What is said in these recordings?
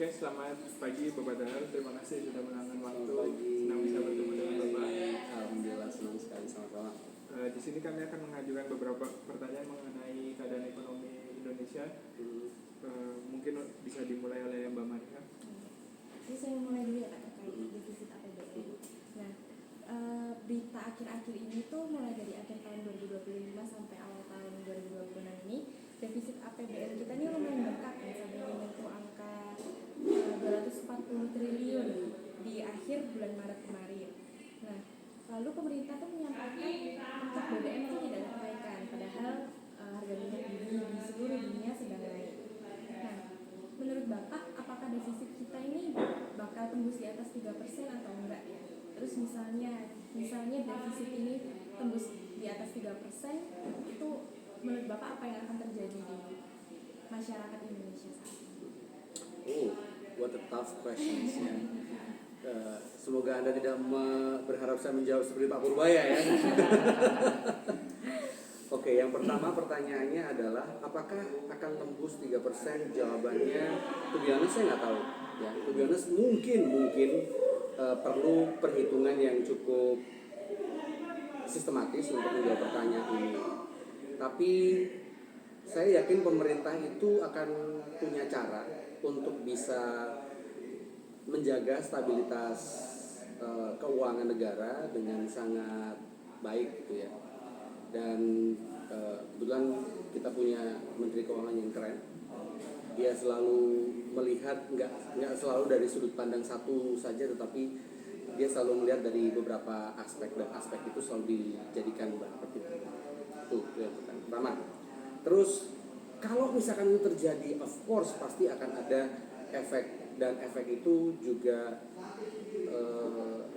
Oke, selamat pagi Bapak Dahar. Terima kasih sudah meluangkan waktu. Selamat pagi. Senang bisa bertemu dengan Bapak. Alhamdulillah senang sekali, sama-sama. Di sini kami akan mengajukan beberapa pertanyaan mengenai keadaan ekonomi Indonesia. Mungkin bisa dimulai oleh Mbak Marika. Jadi saya mulai dulu ya Pak terkait defisit APBN. Nah, berita akhir-akhir ini tuh mulai dari akhir tahun 2025 sampai awal tahun 2026 ini defisit APBN kita ini lumayan bengkak ya, sampai menyentuh angka 240 triliun di akhir bulan Maret kemarin. Nah, lalu pemerintah tuh menyampaikan untuk BBM itu tidak ada kenaikan, padahal harga minyak bumi di seluruh dunia sedang naik. Nah, menurut Bapak, apakah defisit kita ini bakal tembus di atas 3% atau enggak ya? Terus misalnya defisit ini tembus di atas 3%, itu menurut Bapak apa yang akan terjadi di masyarakat Indonesia saat ini? Oh, what a tough questions ya. Semoga Anda tidak berharap saya menjawab seperti Pak Purbaya ya. Oke, yang pertama pertanyaannya adalah apakah akan tembus 3%? Jawabannya to be honest saya nggak tahu ya. To be honest mungkin perlu perhitungan yang cukup sistematis untuk menjawab pertanyaan ini. Tapi saya yakin pemerintah itu akan punya cara untuk bisa menjaga stabilitas keuangan negara dengan sangat baik gitu ya. Dan kebetulan kita punya Menteri Keuangan yang keren. Dia selalu melihat nggak selalu dari sudut pandang satu saja, tetapi dia selalu melihat dari beberapa aspek, dan aspek itu selalu dijadikan bahan pertimbangan. Itu yang pertama. Terus kalau misalkan itu terjadi, of course pasti akan ada efek, dan efek itu juga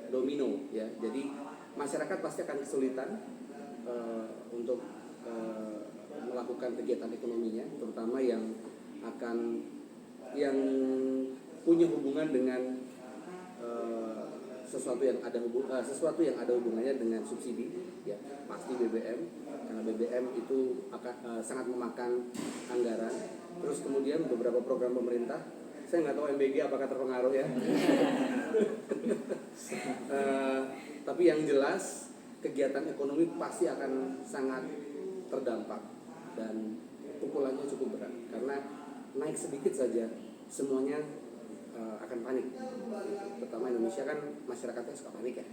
domino ya. Jadi masyarakat pasti akan kesulitan untuk melakukan kegiatan ekonominya, terutama yang punya hubungan dengan sesuatu yang ada hubungannya dengan subsidi ya, pasti BBM, karena BBM itu akan sangat memakan anggaran. Terus kemudian beberapa program pemerintah, saya nggak tahu MBG apakah terpengaruh ya. Tapi yang jelas kegiatan ekonomi pasti akan sangat terdampak dan pukulannya cukup berat, karena naik sedikit saja semuanya akan panik. Pertama Indonesia kan masyarakatnya suka panik ya.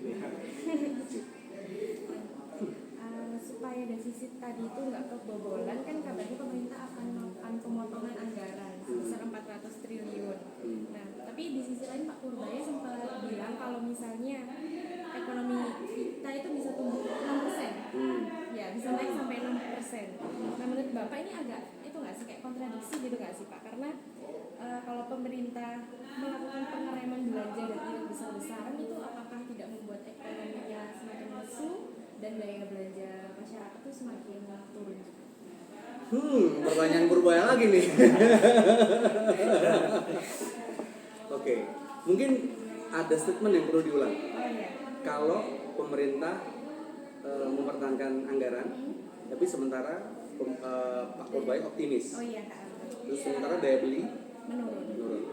Supaya defisit tadi itu nggak kebobolan, kan kabarnya pemerintah akan melakukan pemotongan anggaran sebesar 400 triliun. Nah, tapi di sisi lain Pak Purbaya sempat bilang kalau misalnya ekonomi kita itu bisa tumbuh 6%, ya bisa naik sampai 6%. Nah, menurut Bapak ini agak itu nggak sih kayak kontradiksi gitu nggak sih Pak? Karena kalau pemerintah melakukan pengereman belanja dan iuran besar-besaran itu apakah tidak membuat ekonominya semakin lesu dan daya belanja masyarakat itu semakin turun juga? Pertanyaan Purbaya lagi nih. Oke, mungkin ada statement yang perlu diulang. Oh iya. Kalau pemerintah mempertahankan anggaran, tapi sementara Pak Purbaya optimis. Oh iya Kak. Terus sementara daya beli Menurun.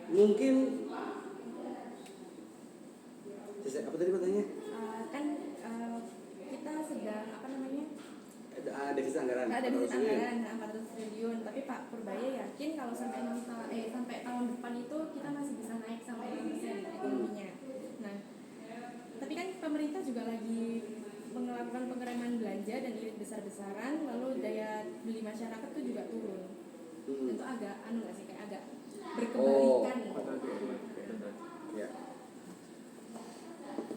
Mungkin apa tadi pertanyaannya? Kan kita sedang Defisit anggaran. ada defisit anggaran 400 triliun, tapi Pak Purbaya yakin kalau sampai tahun depan itu kita masih bisa naik sampai 6% ekonominya. Nah, tapi kan pemerintah juga lagi melakukan pengereman belanja dan iuran besar-besaran, lalu daya beli masyarakat itu juga turun. Itu agak nggak sih, kayak agak berkebalikan. Ya.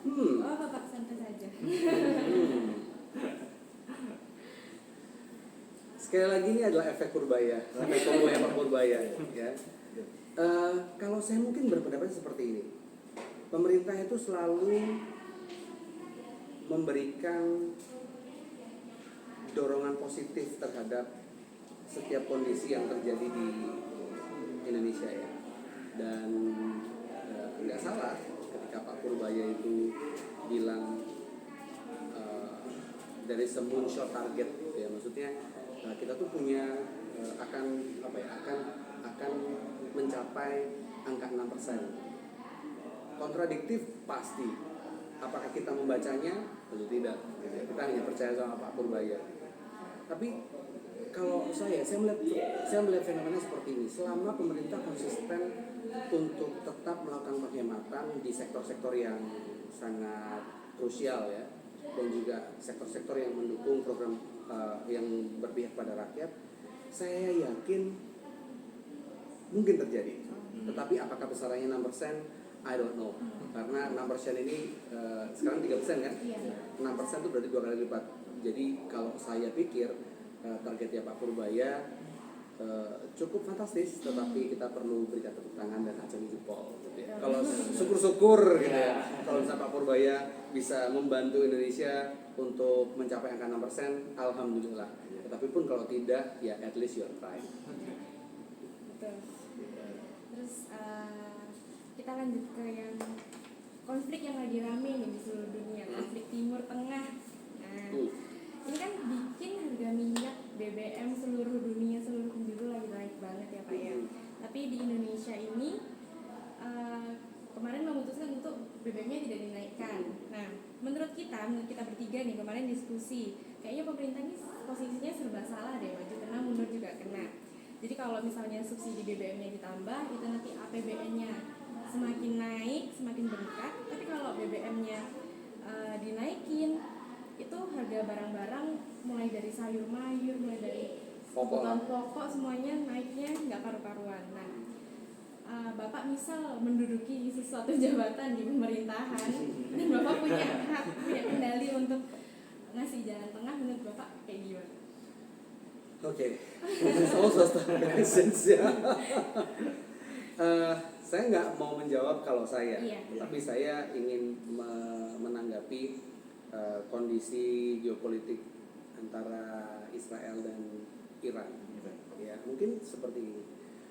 Oh Bapak santai saja. Sekali lagi ini adalah efek Purbaya, efek Purbaya Pak Purbaya ya. Kalau saya mungkin berpendapat seperti ini. Pemerintah itu selalu memberikan dorongan positif terhadap setiap kondisi yang terjadi di Indonesia ya. Dan nggak salah ketika Pak Purbaya itu bilang dari moonshot target ya, maksudnya kita tuh punya akan apa ya akan mencapai angka 6%. Kontradiktif pasti. Apakah kita membacanya? Tentu tidak. Kita hanya percaya sama Pak Purbaya. Tapi kalau saya melihat fenomena seperti ini. Selama pemerintah konsisten untuk tetap melakukan penghematan di sektor-sektor yang sangat krusial ya, dan juga sektor-sektor yang mendukung program yang berpihak pada rakyat, saya yakin mungkin terjadi. Tetapi apakah besarannya 6%? I don't know. Karena 6% ini sekarang 3% kan? Iya. 6% itu berarti 2 kali lipat. Jadi kalau saya pikir targetnya Pak Purbaya cukup fantastis, tetapi kita perlu berikan tepuk tangan dan acungi jempol gitu ya. Kalau syukur-syukur gitu ya. Kalau misalnya Pak Purbaya bisa membantu Indonesia untuk mencapai angka 6%, alhamdulillah. Tetapi pun kalau tidak, ya at least you're trying. Betul. Terus kita lanjut ke yang konflik yang lagi rame nih di seluruh dunia, konflik Timur Tengah. Nah, ini kan bikin harga minyak BBM seluruh dunia, seluruh penjuru lagi naik banget ya Pak ya. Tapi di Indonesia ini kemarin memutuskan untuk BBM-nya tidak dinaikkan. Nah, menurut kita bertiga nih kemarin diskusi, kayaknya pemerintah ini posisinya serba salah deh, maju kena, mundur juga kena. Jadi kalau misalnya subsidi BBM-nya ditambah, itu nanti APBN-nya semakin naik, semakin bengkak. Tapi kalau BBM-nya dinaikin, itu harga barang-barang mulai dari sayur mayur, mulai dari kebutuhan pokok semuanya naiknya nggak karu-karuan. Nah, Bapak misal menduduki sesuatu jabatan di pemerintahan dan Bapak punya hak, punya kendali untuk ngasih jalan tengah, menurut Bapak kayak gimana? Oke, this is also questions ya. Saya nggak mau menjawab kalau saya, tapi saya ingin menanggapi kondisi geopolitik antara Israel dan Iran. Ya, mungkin seperti ini.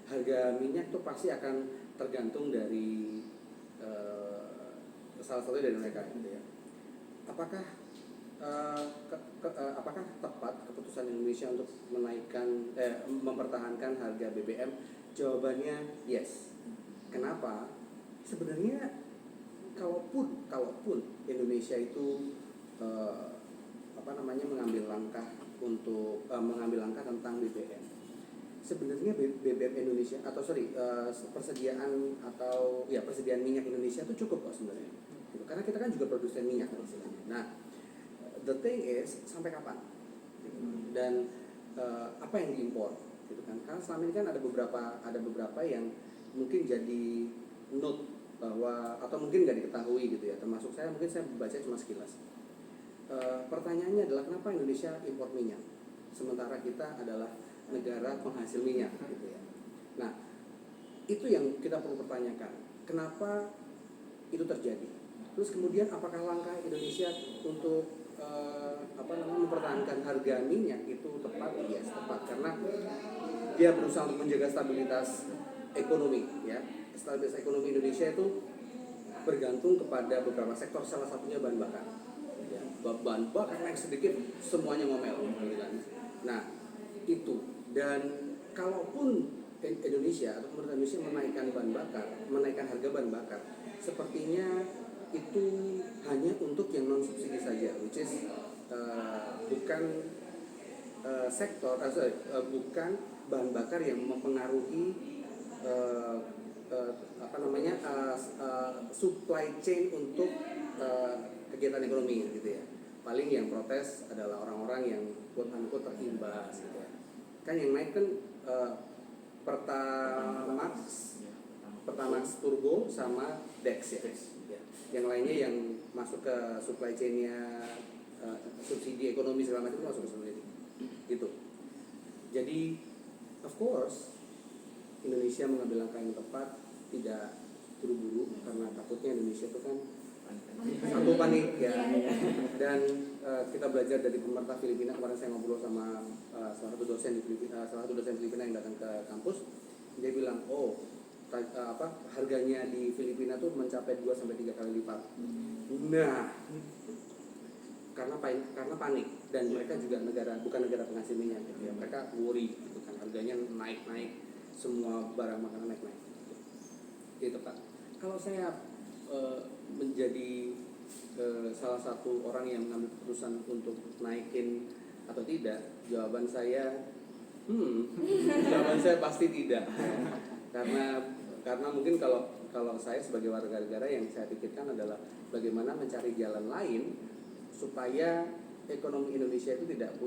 Harga minyak tuh pasti akan tergantung dari salah satu dari mereka, gitu ya. Apakah tepat keputusan Indonesia untuk mempertahankan harga BBM? Jawabannya yes. Kenapa? Sebenarnya kalaupun Indonesia itu mengambil langkah tentang BBM, sebenarnya BBM Indonesia persediaan minyak Indonesia itu cukup kok sebenarnya. Karena kita kan juga produsen minyak istilahnya. Nah, the thing is sampai kapan? Dan apa yang diimpor gitu kan? Karena selama ini kan ada beberapa yang mungkin jadi note bahwa atau mungkin nggak diketahui gitu ya. Termasuk saya baca cuma sekilas. Pertanyaannya adalah kenapa Indonesia impor minyak sementara kita adalah negara penghasil minyak gitu ya. Nah, itu yang kita perlu pertanyakan. Kenapa itu terjadi? Terus kemudian apakah langkah Indonesia untuk mempertahankan harga minyak itu tepat? Yes, tepat, karena dia berusaha untuk menjaga stabilitas ekonomi ya. Stabilitas ekonomi Indonesia itu bergantung kepada beberapa sektor, salah satunya bahan bakar. Ya, bahan bakar naik sedikit semuanya ngomel gitu kan. Nah, itu. Dan kalaupun Indonesia atau pemerintah Indonesia menaikkan harga bahan bakar, sepertinya itu hanya untuk yang non subsidi saja, which is bukan bukan bahan bakar yang mempengaruhi supply chain untuk kegiatan ekonomi gitu ya. Paling yang protes adalah orang-orang yang quote-unquote terimbas gitu ya. Kan yang naik kan Pertamax Turbo sama Dex ya. Yang lainnya yang masuk ke supply chain-nya subsidi ekonomi segala macam itu masuk ke sendiri gitu. Jadi of course Indonesia mengambil langkah yang tepat, tidak buru-buru karena takutnya Indonesia itu kan satu panik ya. Dan kita belajar dari pemerintah Filipina. Kemarin saya ngobrol sama salah satu dosen Filipina yang datang ke kampus. Dia bilang, harganya di Filipina tuh mencapai 2-3 kali lipat. Nah, karena panik, dan mereka juga bukan negara penghasil minyak gitu ya. Mereka worry gitu kan, harganya naik semua barang makanan naik gitu Pak. Kalau saya menjadi salah satu orang yang mengambil keputusan untuk naikin atau tidak, jawaban saya jawaban saya pasti tidak. karena mungkin kalau saya sebagai warga negara, yang saya pikirkan adalah bagaimana mencari jalan lain supaya ekonomi Indonesia itu tidak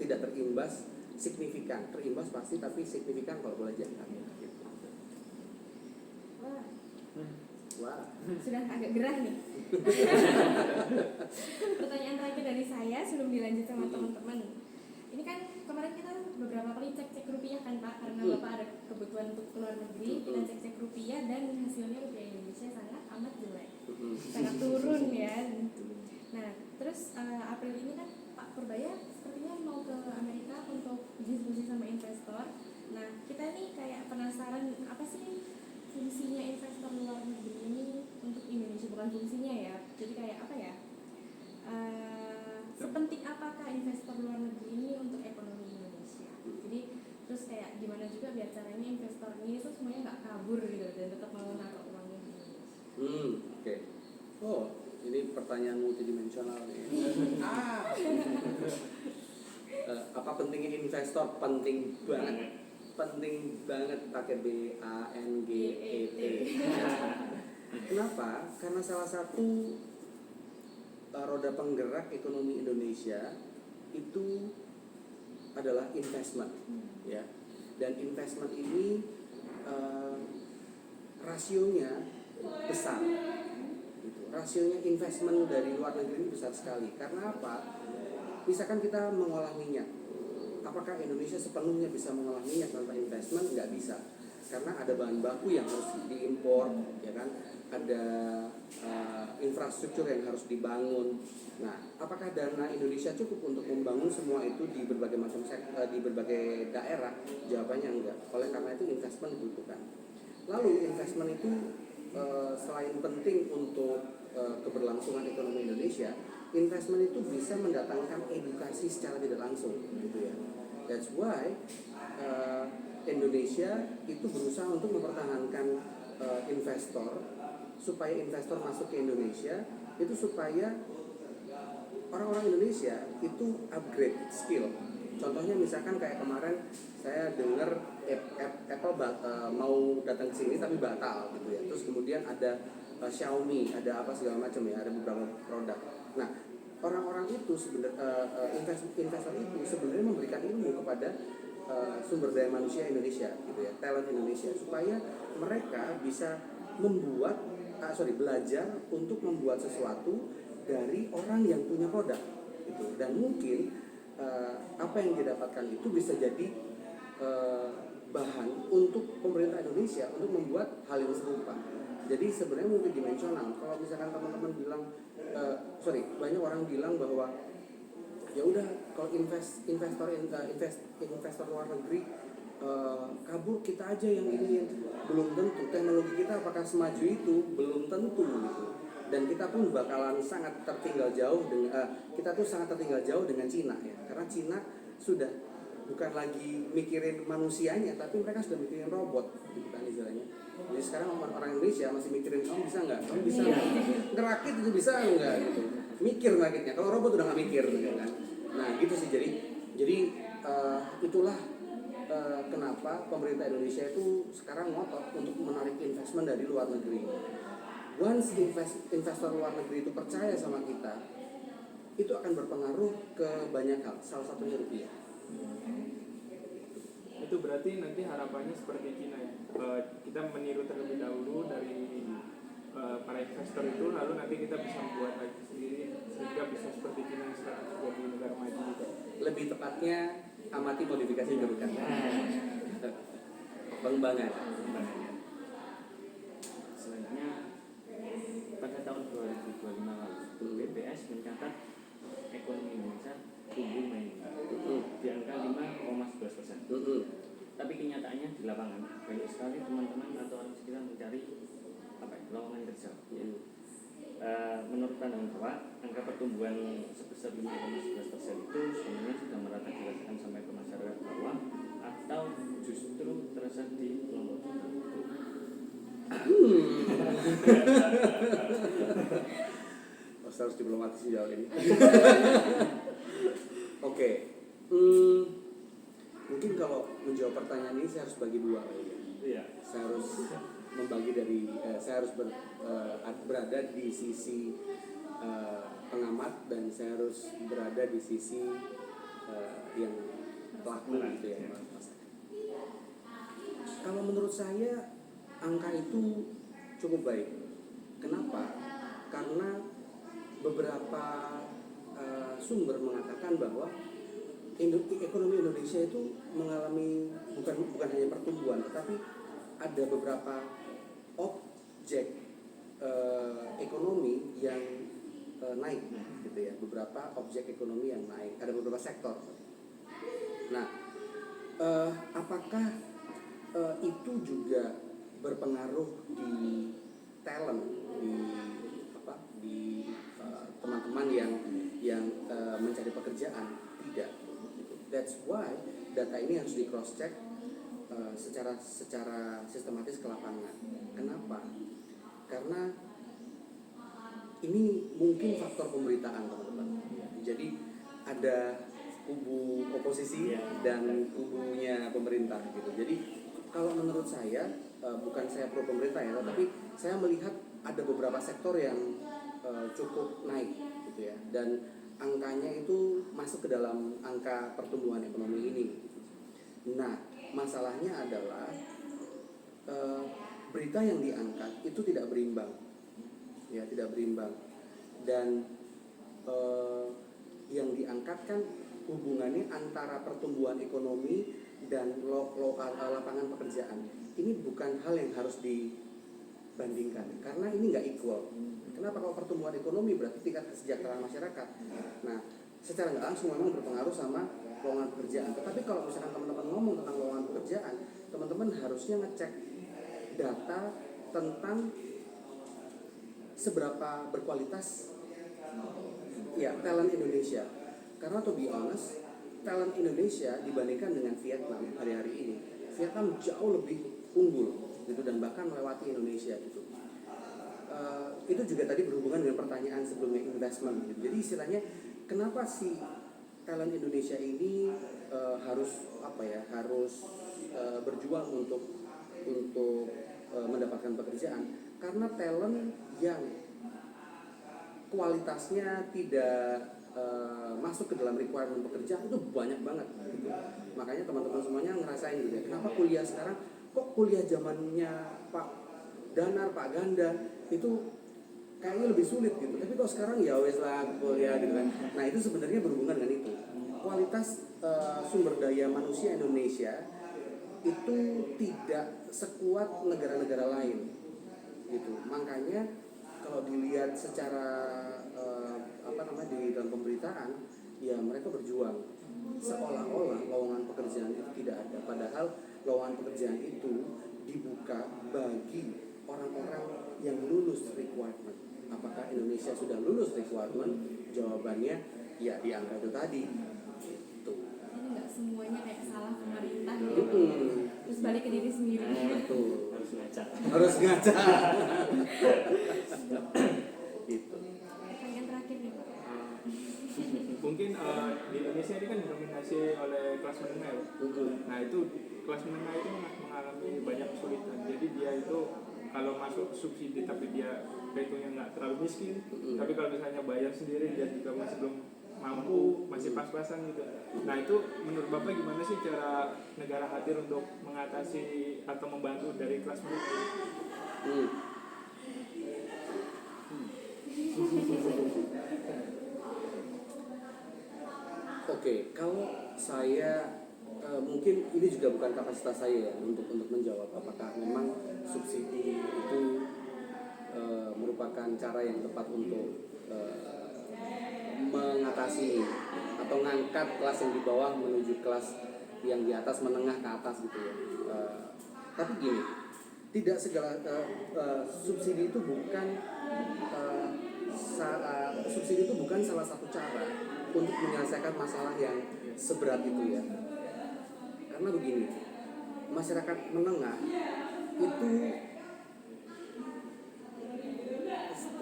terimbas signifikan. Terimbas pasti, tapi signifikan kalau boleh jangan. Gitu. Wah. Sudah agak gerah nih. Pertanyaan terakhir dari saya sebelum dilanjut sama teman-teman. Ini kan kemarin kita beberapa kali cek rupiah kan Pak, karena Bapak ada kebutuhan untuk keluar negeri. Kita cek rupiah dan hasilnya rupiah Indonesia sangat amat jelek, sangat turun ya. Nah terus April ini kan Pak Purbaya sepertinya mau ke Amerika untuk diskusi sama investor. Nah kita nih kayak penasaran apa sih fungsinya investor luar negeri ini untuk Indonesia, bukan fungsinya ya, jadi kayak apa ya, sepenting apakah investor luar negeri ini untuk ekonomi Indonesia. Jadi terus kayak gimana juga biar caranya investor ini itu semuanya nggak kabur gitu dan tetap mau naruh uangnya di Indonesia. Oke. Oh, ini pertanyaan multidimensional nih. Apa pentingnya investor? Penting banget pakai BANGET. Kenapa? Karena salah satu roda penggerak ekonomi Indonesia itu adalah investment, ya. Dan investment ini rasionya besar. Gitu. Rasionya investment dari luar negeri ini besar sekali. Karena apa? Misalkan kita mengolah minyak, apakah Indonesia sepenuhnya bisa mengolah minyak tanpa investment? Nggak bisa, karena ada bahan baku yang harus diimpor, ya kan? Ada infrastruktur yang harus dibangun. Nah, apakah dana Indonesia cukup untuk membangun semua itu di berbagai macam di berbagai daerah? Jawabannya enggak. Oleh karena itu investment dibutuhkan. Lalu investment itu selain penting untuk keberlangsungan ekonomi Indonesia, investment itu bisa mendatangkan edukasi secara tidak langsung, gitu ya. That's why Indonesia itu berusaha untuk mempertahankan investor, supaya investor masuk ke Indonesia itu supaya orang-orang Indonesia itu upgrade skill. Contohnya misalkan kayak kemarin saya dengar Apple mau datang ke sini tapi batal gitu ya. Terus kemudian ada Xiaomi, ada apa segala macam ya, ada beberapa produk. Nah, orang-orang itu investor itu sebenarnya memberikan ilmu kepada sumber daya manusia Indonesia gitu ya, talent Indonesia, supaya mereka bisa belajar untuk membuat sesuatu dari orang yang punya produk gitu. Dan mungkin apa yang didapatkan itu bisa jadi bahan untuk pemerintah Indonesia untuk membuat hal yang serupa. Jadi sebenarnya multidimensional. Kalau misalkan teman-teman bilang banyak orang bilang bahwa ya udah kalau investor luar negeri kabur, kita aja yang ini, belum tentu. Teknologi kita apakah semaju itu? Belum tentu gitu. Dan kita pun bakalan sangat tertinggal jauh dengan Cina ya. Karena Cina sudah bukan lagi mikirin manusianya, tapi mereka sudah mikirin robot gitu kan istilahnya. Jadi sekarang orang Indonesia masih mikirin kamu bisa nggak, ngerakit itu bisa nggak gitu. Mikir ngerakitnya. Kalau robot udah nggak mikir gitu kan. Nah gitu sih, jadi itulah kenapa pemerintah Indonesia itu sekarang ngotot untuk menarik investment dari luar negeri. Once investor luar negeri itu percaya sama kita, itu akan berpengaruh ke banyak hal, salah satunya rupiah. Itu berarti nanti harapannya seperti Cina ya, kita meniru terlebih dahulu dari para investor itu, lalu nanti kita bisa membuat lagi sendiri sehingga bisa seperti Cina yang sekarang menjadi negara maju juga. Lebih tepatnya amati modifikasi kerugian. Pengembangan. Selanjutnya, pada tahun 2025 lalu, BPS mencatat ekonomi Indonesia tumbuh di angka 5,11%. Tapi kenyataannya di lapangan banyak sekali teman-teman atau orang sekitar mencari lowongan kerja. menurut pandangan Bapak, angka pertumbuhan sebesar 5,11% itu sebenarnya sudah merata dirasakan sampai ke masyarakat bawah atau justru terasa di kelompok tertentu? Harus diplomatis jawab ini. Oke. Mungkin kalau menjawab pertanyaan ini saya harus bagi dua kayaknya. Iya. Saya harus membagi saya harus berada di sisi pengamat dan saya harus berada di sisi yang pelaku gitu ya. Kalau menurut saya angka itu cukup baik. Kenapa? Karena beberapa sumber mengatakan bahwa ekonomi Indonesia itu mengalami bukan hanya pertumbuhan, tetapi ada beberapa objek ekonomi yang naik, gitu ya. Beberapa objek ekonomi yang naik, ada beberapa sektor. Nah, apakah itu juga berpengaruh di talent, di teman-teman yang mencari pekerjaan? Tidak. That's why data ini harus di cross check secara sistematis ke lapangan. Kenapa? Karena ini mungkin faktor pemberitaan, teman-teman. Jadi ada kubu oposisi dan kubunya pemerintah gitu. Jadi kalau menurut saya, bukan saya pro pemerintah ya, tapi saya melihat ada beberapa sektor yang cukup naik gitu ya, dan angkanya itu masuk ke dalam angka pertumbuhan ekonomi ini. Nah, masalahnya adalah berita yang diangkat itu tidak berimbang, ya, tidak berimbang, dan yang diangkat kan hubungannya antara pertumbuhan ekonomi dan lapangan pekerjaan. Ini bukan hal yang harus dibandingkan karena ini nggak equal. Kenapa? Kalau pertumbuhan ekonomi berarti tingkat kesejahteraan masyarakat. Nah, secara nggak langsung memang berpengaruh sama lowongan pekerjaan. Tetapi kalau misalkan teman-teman ngomong tentang lowongan pekerjaan, teman-teman harusnya ngecek data tentang seberapa berkualitas ya talent Indonesia. Karena to be honest, talent Indonesia dibandingkan dengan Vietnam hari-hari ini, Vietnam jauh lebih unggul gitu, dan bahkan melewati Indonesia gitu. Itu juga tadi berhubungan dengan pertanyaan sebelumnya, investment gitu. Jadi istilahnya kenapa sih talent Indonesia ini harus berjuang untuk mendapatkan pekerjaan? Karena talent yang kualitasnya tidak masuk ke dalam requirement pekerjaan itu banyak banget gitu. Makanya teman-teman semuanya ngerasain gitu ya, kenapa kuliah sekarang kok kuliah zamannya Pak Danar, Pak Ganda itu kayaknya lebih sulit gitu, tapi kok sekarang ya wes lah kuliah gitu kan. Nah, itu sebenarnya berhubungan dengan itu. Kualitas sumber daya manusia Indonesia itu tidak sekuat negara-negara lain gitu. Makanya kalau dilihat secara di dalam pemberitaan, ya mereka berjuang seolah-olah lowongan pekerjaan itu tidak ada, padahal lowongan pekerjaan itu dibuka bagi orang-orang yang lulus requirement. Apakah Indonesia sudah lulus requirement? Jawabannya ya di angka itu tadi. Tuh. Ini nggak semuanya kayak salah pemerintah gitu. Terus balik ke diri sendiri. Betul. Harus ngaca. Harus ngaca. Gitu. Pertanyaan terakhir nih Pak. Mungkin di Indonesia ini kan didominasi oleh kelas menengah ya. Nah, itu kelas menengah itu mengalami banyak kesulitan. Jadi dia itu kalau masuk subsidi tapi dia hitungnya nggak terlalu miskin, tapi kalau misalnya bayar sendiri dia juga masih belum mampu, masih pas-pasan gitu. Nah, itu menurut Bapak gimana sih cara negara hadir untuk mengatasi atau membantu dari kelas menengah? Oke, kalau saya mungkin ini juga bukan kapasitas saya ya untuk menjawab apakah memang subsidi itu merupakan cara yang tepat untuk mengatasi atau ngangkat kelas yang di bawah menuju kelas yang di atas, menengah ke atas gitu ya. Tapi gini, tidak segala subsidi itu bukan subsidi itu bukan salah satu cara untuk menyelesaikan masalah yang seberat itu ya. Karena begini, masyarakat menengah itu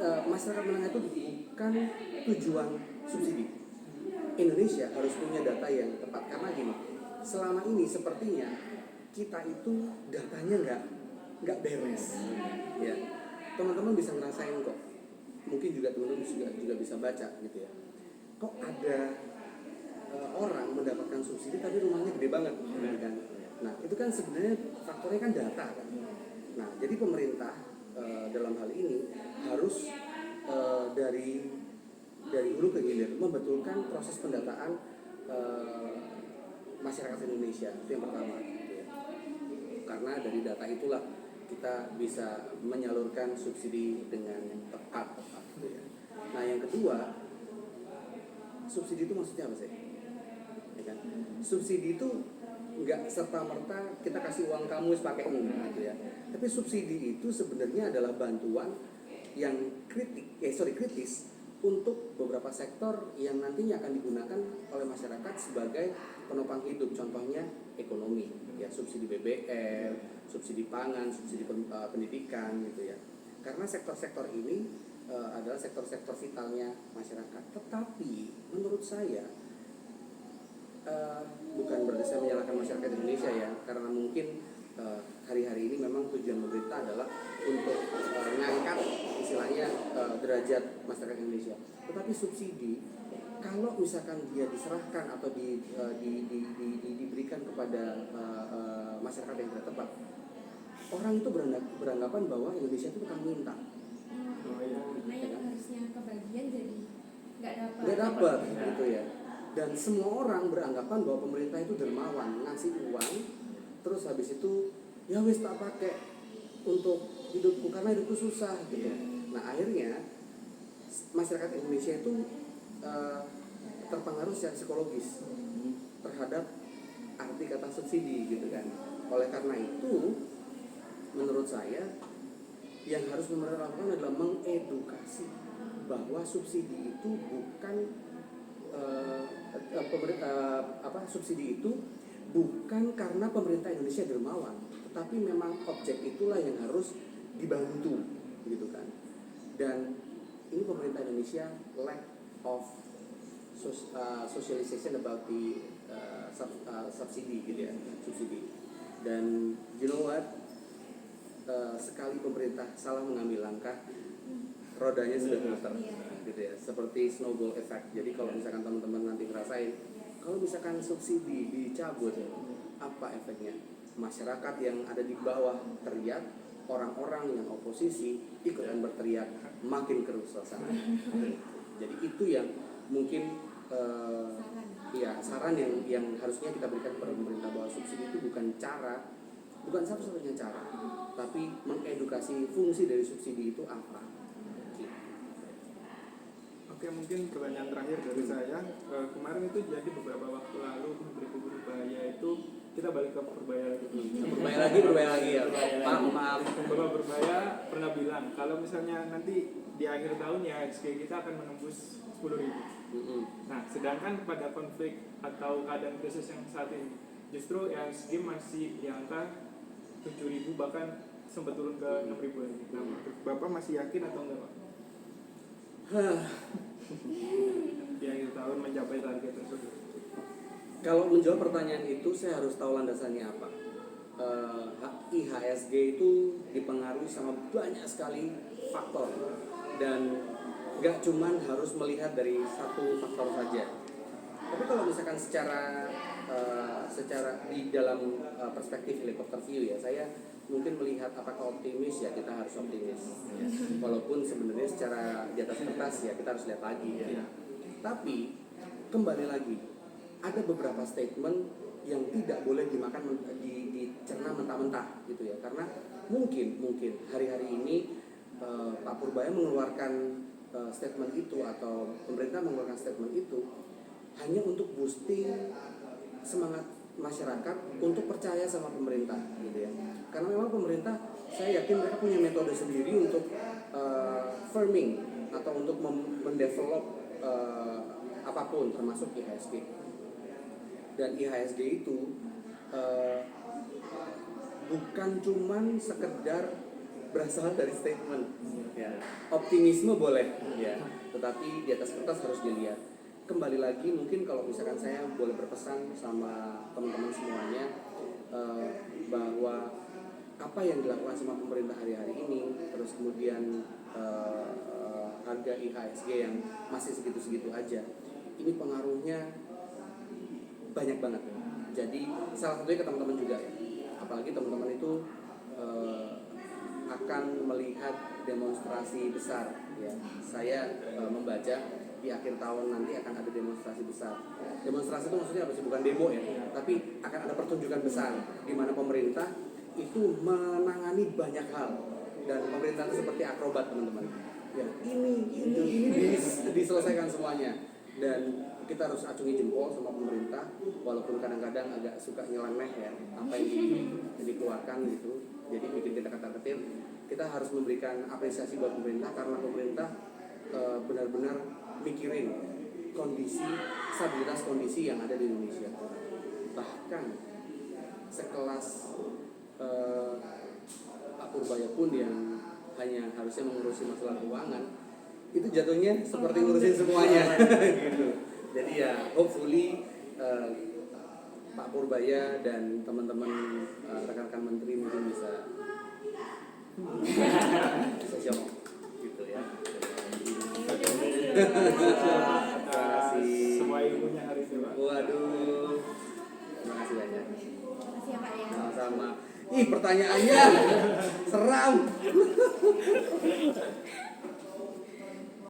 masyarakat menengah itu bukan tujuan subsidi. Indonesia harus punya data yang tepat karena gini, selama ini sepertinya kita itu datanya nggak beres, ya. Teman-teman bisa ngerasain kok, mungkin juga teman-teman juga bisa baca gitu ya. Kok ada orang mendapatkan subsidi tapi rumahnya gede banget, kan? Nah itu kan sebenarnya faktornya kan data kan. Nah jadi pemerintah dalam hal ini harus dari hulu ke hilir membetulkan proses pendataan masyarakat Indonesia, itu yang pertama gitu ya. Karena dari data itulah kita bisa menyalurkan subsidi dengan tepat gitu ya. Nah yang kedua, subsidi itu maksudnya apa sih? Ya kan? Subsidi itu nggak serta-merta kita kasih uang kamu pakai gitu ya. Tapi subsidi itu sebenarnya adalah bantuan yang kritis untuk beberapa sektor yang nantinya akan digunakan oleh masyarakat sebagai penopang hidup. Contohnya ekonomi, ya subsidi BBM, subsidi pangan, subsidi pendidikan gitu ya. Karena sektor-sektor ini adalah sektor-sektor vitalnya masyarakat. Tetapi menurut saya bukan berarti saya menyalahkan masyarakat Indonesia ya, karena mungkin hari-hari ini memang tujuan pemerintah adalah untuk mengangkat istilahnya derajat masyarakat Indonesia. Tetapi subsidi kalau misalkan dia diserahkan atau diberikan kepada masyarakat yang tidak tepat, orang itu beranggapan bahwa Indonesia itu tukang minta. Karena yang harusnya kebagian jadi nggak dapat gitu ya. Dan semua orang beranggapan bahwa pemerintah itu dermawan, ngasih uang, terus habis itu ya wis tak pakai untuk hidupku karena hidupku susah gitu. Nah akhirnya masyarakat Indonesia itu terpengaruh secara psikologis terhadap arti kata subsidi gitu kan. Oleh karena itu menurut saya yang harus pemerintah lakukan adalah mengedukasi bahwa subsidi itu bukan subsidi itu bukan karena pemerintah Indonesia dermawan, tetapi memang objek itulah yang harus dibantu gitu kan. Dan ini pemerintah Indonesia lack of socialization about the subsidi gitu ya, subsidi. Dan you know what, sekali pemerintah salah mengambil langkah, rodanya sudah muter gitu ya, seperti snowball effect. Jadi kalau misalkan teman-teman nanti ngerasain kalau misalkan subsidi dicabut, apa efeknya? Masyarakat yang ada di bawah teriak, orang-orang yang oposisi ikutan berteriak, makin keruh suasana. Jadi itu yang mungkin saran yang harusnya kita berikan kepada pemerintah, bahwa subsidi itu bukan satu-satunya cara, tapi mengedukasi fungsi dari subsidi itu apa. Oke, mungkin pertanyaan terakhir dari saya. Kemarin itu jadi beberapa waktu lalu Menteri Purbaya itu, kita balik ke Purbaya lagi. Berbaya lagi ya. Maaf. Bapak Purbaya pernah bilang kalau misalnya nanti di akhir tahun ya IHSG kita akan menembus 10.000. Nah, sedangkan pada konflik atau keadaan krisis yang saat ini, justru IHSG masih di angka 7.000, bahkan sempat turun ke 6.000 lagi. Nah, Bapak masih yakin atau enggak, Pak? Di akhir tahun mencapai target tersebut. Kalau menjawab pertanyaan itu saya harus tahu landasannya apa. IHSG itu dipengaruhi sama banyak sekali faktor, dan nggak cuman harus melihat dari satu faktor saja. Tapi kalau misalkan secara di dalam perspektif helikopter view ya, saya mungkin melihat apakah optimis, ya kita harus optimis ya. Walaupun sebenarnya secara di atas kertas ya kita harus lihat lagi ya. Tapi kembali lagi, ada beberapa statement yang tidak boleh dicerna mentah-mentah gitu ya. Karena mungkin hari-hari ini Pak Purbaya mengeluarkan statement itu, atau pemerintah mengeluarkan statement itu hanya untuk boosting semangat masyarakat untuk percaya sama pemerintah gitu ya. Karena memang pemerintah, saya yakin mereka punya metode sendiri untuk firming atau untuk mendevelop apapun termasuk IHSG. Dan IHSG itu bukan cuman sekedar berasal dari statement ya. Optimisme boleh ya, tetapi di atas kertas harus dilihat. Kembali lagi mungkin kalau misalkan saya boleh berpesan sama teman-teman semuanya, bahwa apa yang dilakukan sama pemerintah hari-hari ini, terus kemudian harga IHSG yang masih segitu-segitu aja, ini pengaruhnya banyak banget. Jadi salah satunya ke teman-teman juga ya, apalagi teman-teman itu akan melihat demonstrasi besar ya. Saya membaca di akhir tahun nanti akan ada demonstrasi besar. Demonstrasi itu maksudnya apa sih? Bukan demo ya, tapi akan ada pertunjukan besar di mana pemerintah itu menangani banyak hal, dan pemerintah itu seperti akrobat teman-teman. Ya, ini diselesaikan semuanya, dan kita harus acungi jempol sama pemerintah, walaupun kadang-kadang agak suka nyeleneh ya apa yang dikeluarkan gitu, jadi bikin kita ketar-ketir. Kita harus memberikan apresiasi buat pemerintah karena pemerintah benar-benar mikirin kondisi, stabilitas kondisi yang ada di Indonesia. Bahkan sekelas Pak Purbaya pun yang hanya harusnya mengurusi masalah keuangan, itu jatuhnya seperti ngurusin semuanya gitu. Jadi ya hopefully Pak Purbaya dan teman-teman rekan-rekan menteri mungkin bisa syok gitu ya. Terima kasih semua ilmunya hari ini, Pak. Waduh, terima kasih banyak. Makasih ya Pak ya. Sama-sama. Ih, pertanyaannya seram.